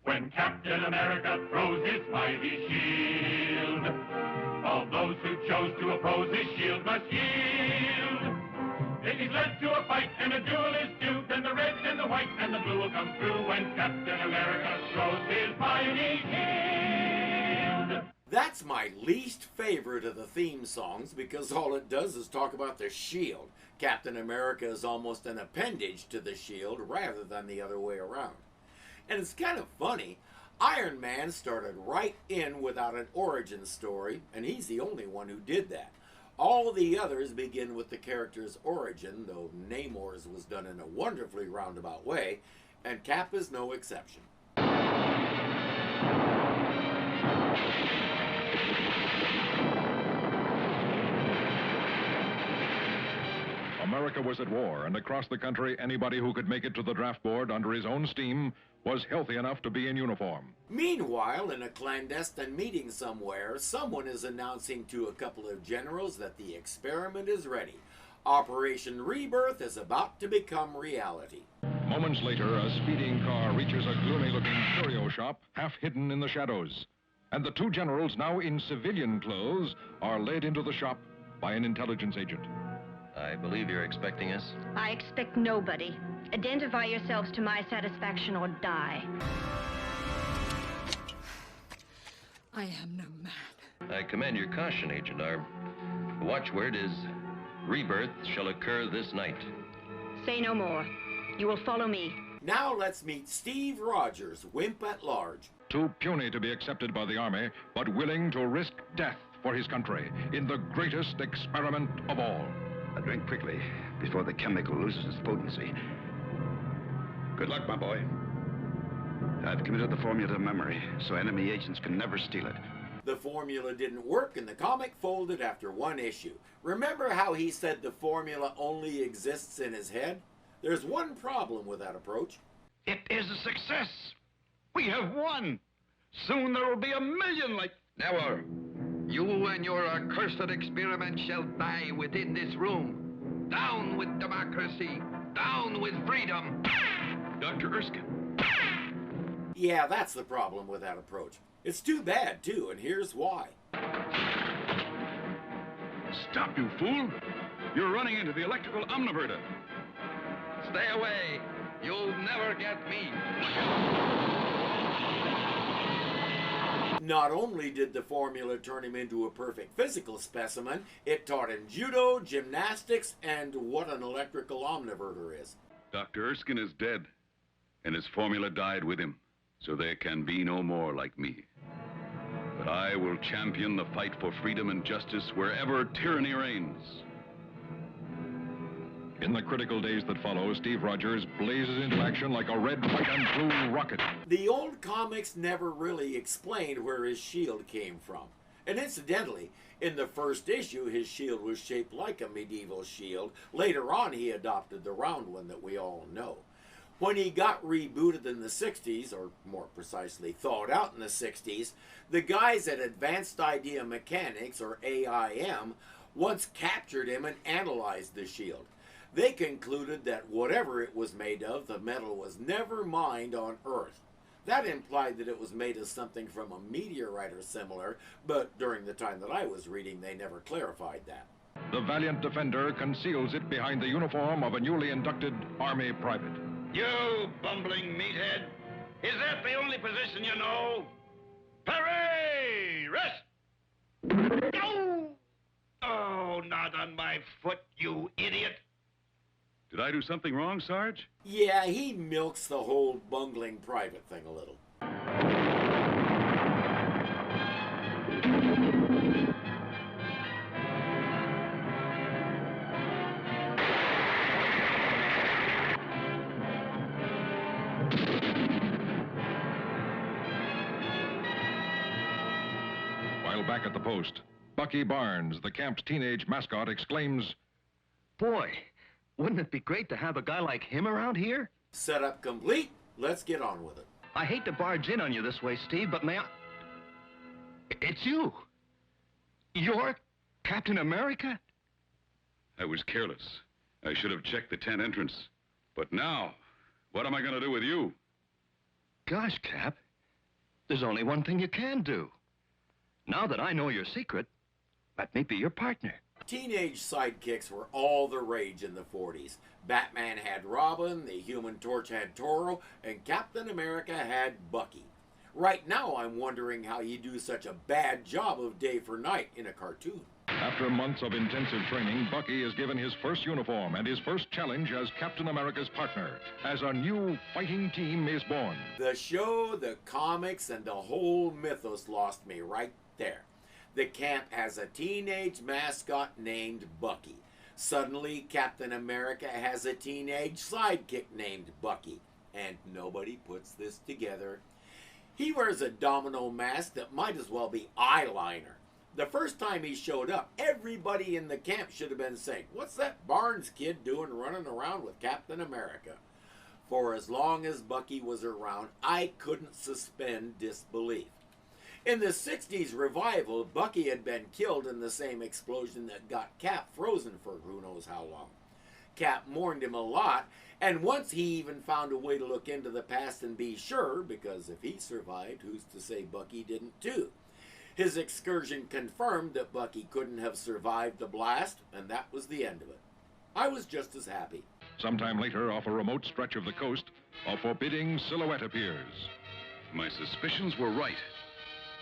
When Captain America throws his mighty shield, all those who chose to oppose his shield must yield. If he's led to a fight and a duel is due, then the red and the white and the blue will come through when Captain America throws his mighty shield. That's my least favorite of the theme songs because all it does is talk about the shield. Captain America is almost an appendage to the shield rather than the other way around. And it's kind of funny. Iron Man started right in without an origin story, and he's the only one who did that. All the others begin with the character's origin, though Namor's was done in a wonderfully roundabout way, and Cap is no exception. America was at war, and across the country, anybody who could make it to the draft board under his own steam was healthy enough to be in uniform. Meanwhile, in a clandestine meeting somewhere, someone is announcing to a couple of generals that the experiment is ready. Operation Rebirth is about to become reality. Moments later, a speeding car reaches a gloomy-looking curio shop, half hidden in the shadows. And the two generals, now in civilian clothes, are led into the shop by an intelligence agent. I believe you're expecting us. I expect nobody. Identify yourselves to my satisfaction or die. I am no man. I commend your caution, Agent. Our watchword is, rebirth shall occur this night. Say no more. You will follow me. Now let's meet Steve Rogers, Wimp at Large. Too puny to be accepted by the Army, but willing to risk death for his country in the greatest experiment of all. Drink quickly, before the chemical loses its potency. Good luck, my boy. I've committed the formula to memory, so enemy agents can never steal it. The formula didn't work and the comic folded after one issue. Remember how he said the formula only exists in his head? There's one problem with that approach. It is a success! We have won! Soon there will be 1 million like... Never! You and your accursed experiment shall die within this room. Down with democracy! Down with freedom! Dr. Erskine. Yeah, that's the problem with that approach. It's too bad, too, and here's why. Stop, you fool! You're running into the electrical omniverter. Stay away! You'll never get me! Not only did the formula turn him into a perfect physical specimen, it taught him judo, gymnastics, and what an electrical omniverter is. Dr. Erskine is dead, and his formula died with him, so there can be no more like me. But I will champion the fight for freedom and justice wherever tyranny reigns. In the critical days that follow, Steve Rogers blazes into action like a red, white, and blue rocket. The old comics never really explained where his shield came from. And incidentally, in the first issue, his shield was shaped like a medieval shield. Later on, he adopted the round one that we all know. When he got rebooted in the 60s, or more precisely, thawed out in the 60s, the guys at Advanced Idea Mechanics, or AIM, once captured him and analyzed the shield. They concluded that whatever it was made of, the metal was never mined on Earth. That implied that it was made of something from a meteorite or similar, but during the time that I was reading, they never clarified that. The valiant defender conceals it behind the uniform of a newly inducted Army private. You bumbling meathead! Is that the only position you know? Parade! Rest! No! Oh, not on my foot, you idiot! Did I do something wrong, Sarge? Yeah, he milks the whole bungling private thing a little. While back at the post, Bucky Barnes, the camp's teenage mascot, exclaims, Boy, wouldn't it be great to have a guy like him around here? Setup complete. Let's get on with it. I hate to barge in on you this way, Steve, but may I... It's you. You're Captain America? I was careless. I should have checked the tent entrance. But now, what am I going to do with you? Gosh, Cap, There's only one thing you can do. Now that I know your secret, let me be your partner. Teenage sidekicks were all the rage in the 40s. Batman had Robin, the Human Torch had Toro, and Captain America had Bucky. Right now I'm wondering how you do such a bad job of day for night in a cartoon. After months of intensive training, Bucky is given his first uniform and his first challenge as Captain America's partner, as a new fighting team is born. The show, the comics, and the whole mythos lost me right there. The camp has a teenage mascot named Bucky. Suddenly, Captain America has a teenage sidekick named Bucky. And nobody puts this together. He wears a domino mask that might as well be eyeliner. The first time he showed up, everybody in the camp should have been saying, "What's that Barnes kid doing running around with Captain America?" For as long as Bucky was around, I couldn't suspend disbelief. In the 60s revival, Bucky had been killed in the same explosion that got Cap frozen for who knows how long. Cap mourned him a lot, and once he even found a way to look into the past and be sure, because if he survived, who's to say Bucky didn't too? His excursion confirmed that Bucky couldn't have survived the blast, and that was the end of it. I was just as happy. Sometime later, off a remote stretch of the coast, a forbidding silhouette appears. My suspicions were right.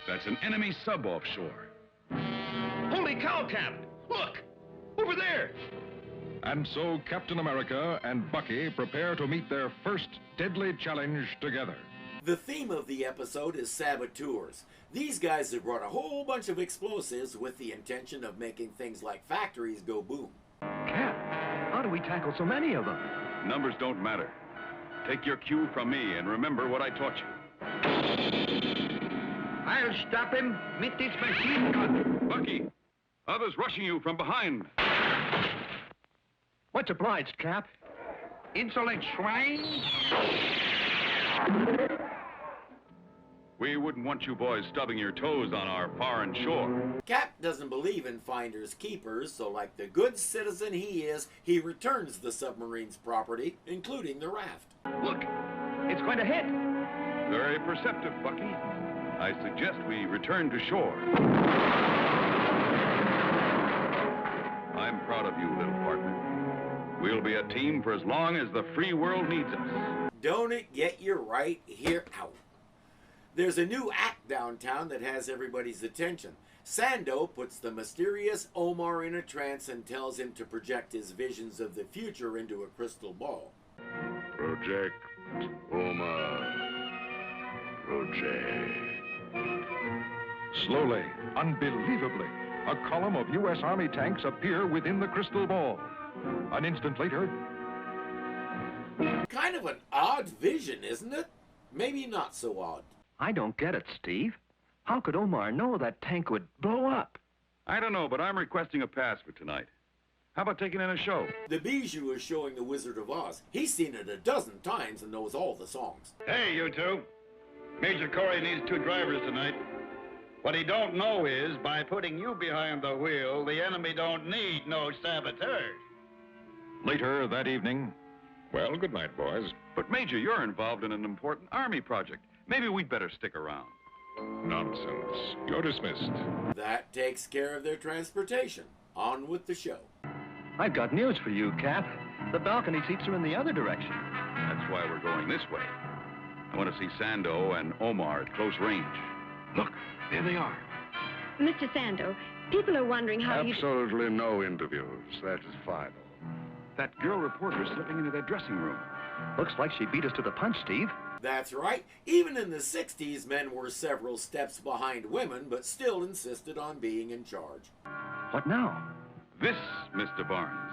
That's an enemy sub offshore. Holy cow, Cap! Look! Over there! And so Captain America and Bucky prepare to meet their first deadly challenge together. The theme of the episode is saboteurs. These guys have brought a whole bunch of explosives with the intention of making things like factories go boom. Cap, how do we tackle so many of them? Numbers don't matter. Take your cue from me and remember what I taught you. I'll stop him with this machine gun. Bucky, others rushing you from behind. Much obliged, Cap. Insolent swine! We wouldn't want you boys stubbing your toes on our foreign shore. Cap doesn't believe in finders keepers, so like the good citizen he is, he returns the submarine's property, including the raft. Look, it's going to hit. Very perceptive, Bucky. I suggest we return to shore. I'm proud of you, little partner. We'll be a team for as long as the free world needs us. Don't it get you right here out? There's a new act downtown that has everybody's attention. Sando puts the mysterious Omar in a trance and tells him to project his visions of the future into a crystal ball. Project Omar. Project. Slowly, unbelievably, a column of U.S. Army tanks appear within the crystal ball. An instant later... Kind of an odd vision, isn't it? Maybe not so odd. I don't get it, Steve. How could Omar know that tank would blow up? I don't know, but I'm requesting a pass for tonight. How about taking in a show? The Bijou is showing The Wizard of Oz. He's seen it a dozen times and knows all the songs. Hey, you two. Major Corey needs 2 drivers tonight. What he don't know is, by putting you behind the wheel, the enemy don't need no saboteurs. Later that evening... Well, good night, boys. But, Major, you're involved in an important Army project. Maybe we'd better stick around. Nonsense. You're dismissed. That takes care of their transportation. On with the show. I've got news for you, Cap. The balcony seats are in the other direction. That's why we're going this way. I want to see Sando and Omar at close range. Look, there they are. Mr. Sando, people are wondering how you... Absolutely no interviews. That is final. That girl reporter slipping into their dressing room. Looks like she beat us to the punch, Steve. That's right. Even in the 60s, men were several steps behind women, but still insisted on being in charge. What now? This, Mr. Barnes.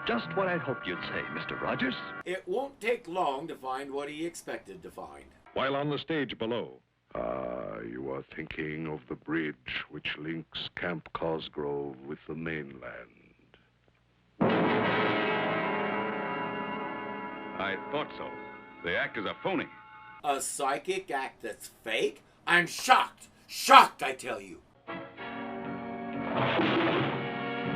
Just what I'd hoped you'd say, Mr. Rogers. It won't take long to find what he expected to find. While on the stage below... You are thinking of the bridge which links Camp Cosgrove with the mainland. I thought so. The act is a phony. A psychic act that's fake? I'm shocked. Shocked, I tell you.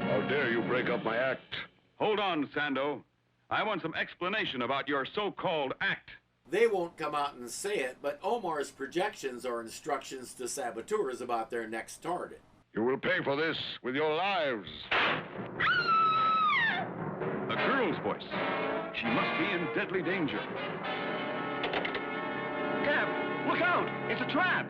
How dare you break up my act? Hold on, Sando. I want some explanation about your so-called act. They won't come out and say it, but Omar's projections are instructions to saboteurs about their next target. You will pay for this with your lives. A girl's voice. She must be in deadly danger. Cap, look out! It's a trap!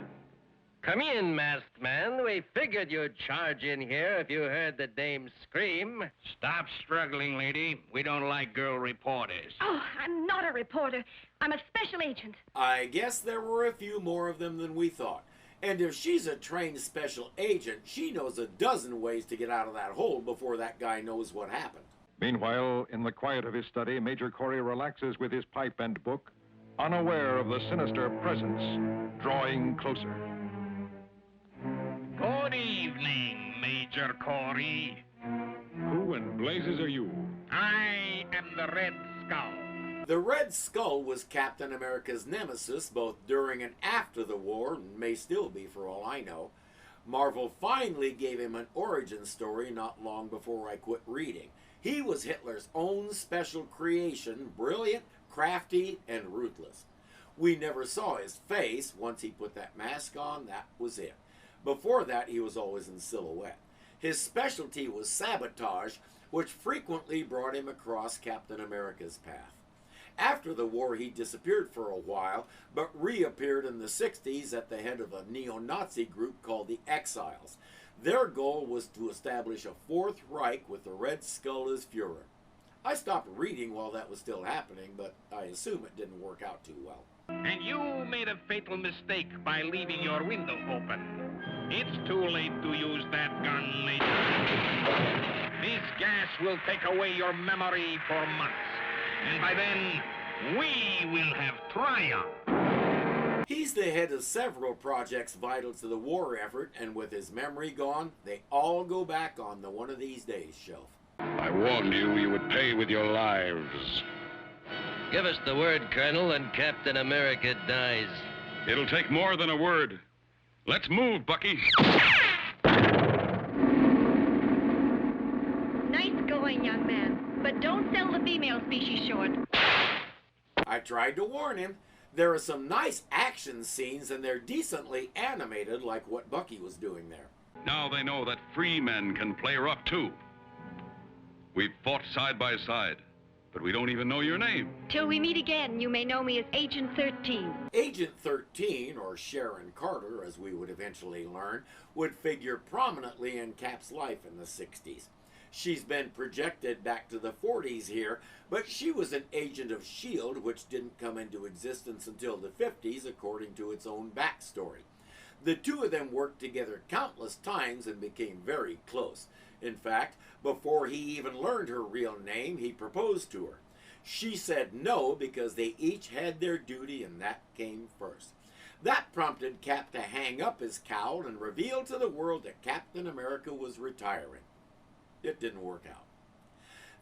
Come in, masked man. We figured you'd charge in here if you heard the dame scream. Stop struggling, lady. We don't like girl reporters. Oh, I'm not a reporter. I'm a special agent. I guess there were a few more of them than we thought. And if she's a trained special agent, she knows a dozen ways to get out of that hole before that guy knows what happened. Meanwhile, in the quiet of his study, Major Corey relaxes with his pipe and book, unaware of the sinister presence drawing closer. Good evening, Major Corey. Who in blazes are you? I am the Red Skull. The Red Skull was Captain America's nemesis both during and after the war, and may still be for all I know. Marvel finally gave him an origin story not long before I quit reading. He was Hitler's own special creation, brilliant, crafty, and ruthless. We never saw his face. Once he put that mask on, that was it. Before that, he was always in silhouette. His specialty was sabotage, which frequently brought him across Captain America's path. After the war, he disappeared for a while, but reappeared in the 60s at the head of a neo-Nazi group called the Exiles. Their goal was to establish a Fourth Reich with the Red Skull as Fuhrer. I stopped reading while that was still happening, but I assume it didn't work out too well. And you made a fatal mistake by leaving your window open. It's too late to use that gun, Major. This gas will take away your memory for months. And by then, we will have triumph. He's the head of several projects vital to the war effort, and with his memory gone, they all go back on the one of these days shelf. I warned you, you would pay with your lives. Give us the word, Colonel, and Captain America dies. It'll take more than a word. Let's move, Bucky. Nice going, young man. But don't sell the female species short. I tried to warn him. There are some nice action scenes, and they're decently animated like what Bucky was doing there. Now they know that free men can play her up, too. We've fought side by side, but we don't even know your name. Till we meet again, you may know me as Agent 13. Agent 13, or Sharon Carter, as we would eventually learn, would figure prominently in Cap's life in the 60s. She's been projected back to the 40s here, but she was an agent of S.H.I.E.L.D., which didn't come into existence until the 50s, according to its own backstory. The two of them worked together countless times and became very close. In fact, before he even learned her real name, he proposed to her. She said no because they each had their duty, and that came first. That prompted Cap to hang up his cowl and reveal to the world that Captain America was retiring. It didn't work out.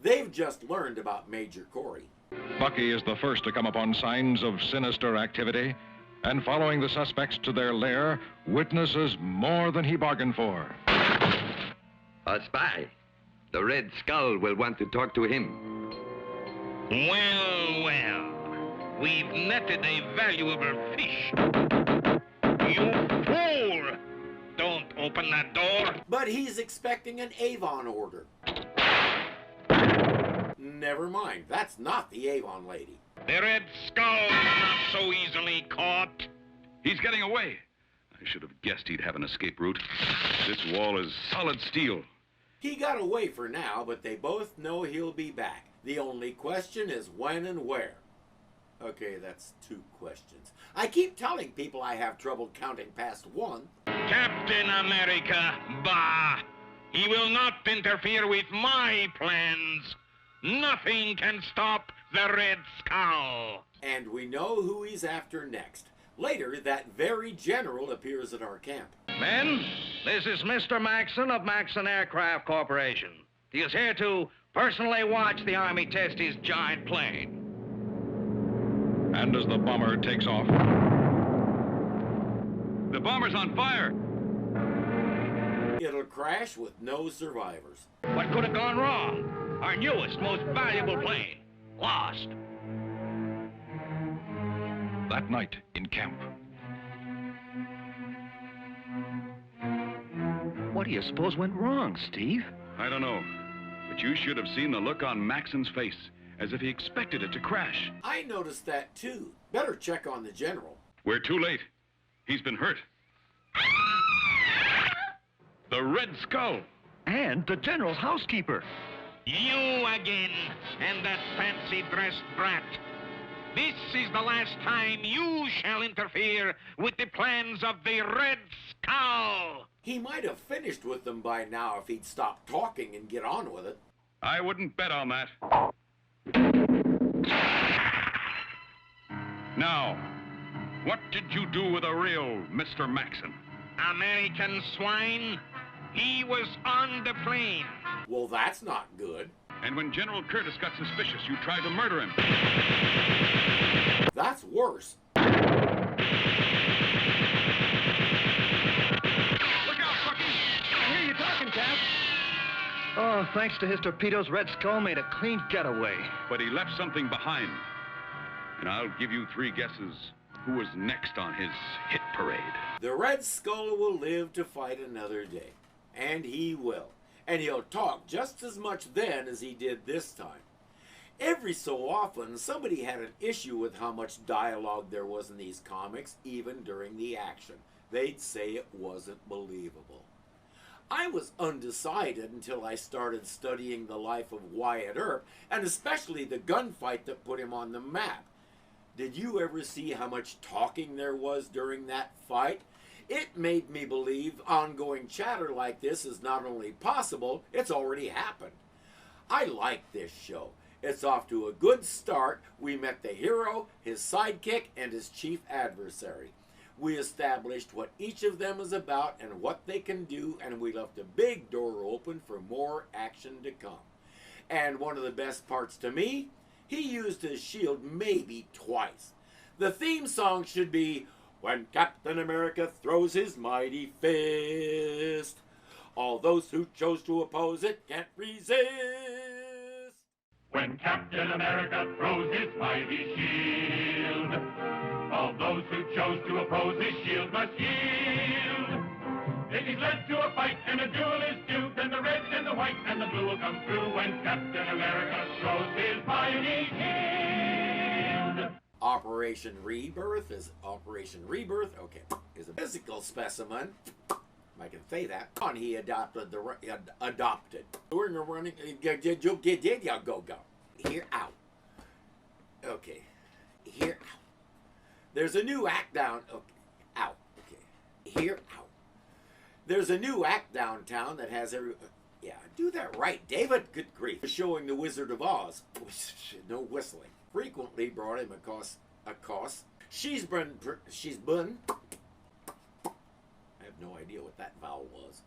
They've just learned about Major Corey. Bucky is the first to come upon signs of sinister activity, and following the suspects to their lair, witnesses more than he bargained for. A spy. The Red Skull will want to talk to him. Well, well. We've netted a valuable fish. You fool! Don't open that door. But he's expecting an Avon order. Never mind, that's not the Avon lady. The Red Skull's not so easily caught. He's getting away. I should have guessed he'd have an escape route. This wall is solid steel. He got away for now, but they both know he'll be back. The only question is when and where. Okay, that's 2 questions. I keep telling people I have trouble counting past 1. Captain America, bah! He will not interfere with my plans. Nothing can stop the Red Skull. And we know who he's after next. Later, that very general appears at our camp. Men, this is Mr. Maxson of Maxson Aircraft Corporation. He is here to personally watch the Army test his giant plane. And as the bomber takes off... The bomber's on fire! It'll crash with no survivors. What could have gone wrong? Our newest, most valuable plane. Lost. that night in camp. What do you suppose went wrong, Steve? I don't know, but you should have seen the look on Maxon's face, as if he expected it to crash. I noticed that too. Better check on the general. We're too late. He's been hurt. The Red Skull. And the general's housekeeper. You again, and that fancy-dressed brat. This is the last time you shall interfere with the plans of the Red Skull. He might have finished with them by now if he'd stop talking and get on with it. I wouldn't bet on that. Now, what did you do with a real Mr. Maxon? American swine. He was on the plane. Well, that's not good. And when General Curtis got suspicious, you tried to murder him. That's worse. Look out, Bucky! I hear you talking, Cap. Oh, thanks to his torpedoes, Red Skull made a clean getaway. But he left something behind. And I'll give you 3 guesses who was next on his hit parade. The Red Skull will live to fight another day. And he will. And he'll talk just as much then as he did this time. Every so often, somebody had an issue with how much dialogue there was in these comics, even during the action. They'd say it wasn't believable. I was undecided until I started studying the life of Wyatt Earp, and especially the gunfight that put him on the map. Did you ever see how much talking there was during that fight? It made me believe ongoing chatter like this is not only possible, it's already happened. I like this show. It's off to a good start. We met the hero, his sidekick, and his chief adversary. We established what each of them is about and what they can do, and we left a big door open for more action to come. And one of the best parts to me, he used his shield maybe twice. The theme song should be, "When Captain America throws his mighty fist, all those who chose to oppose it can't resist." When Captain America throws his mighty shield, all those who chose to oppose his shield must yield. If he's led to a fight and a duel is due, then the red and the white and the blue will come through when Captain America throws his mighty shield. Operation Rebirth is okay, is a physical specimen. I can say that. He adopted adopted. We're running. Did you go? Here out. Okay. Here out. There's a new act down. Okay. Out. Okay. Here out. There's a new act downtown that has every. Yeah, do that right, David. Good grief. Showing the Wizard of Oz. No whistling. Frequently brought him across. She's been. I have no idea what that vowel was.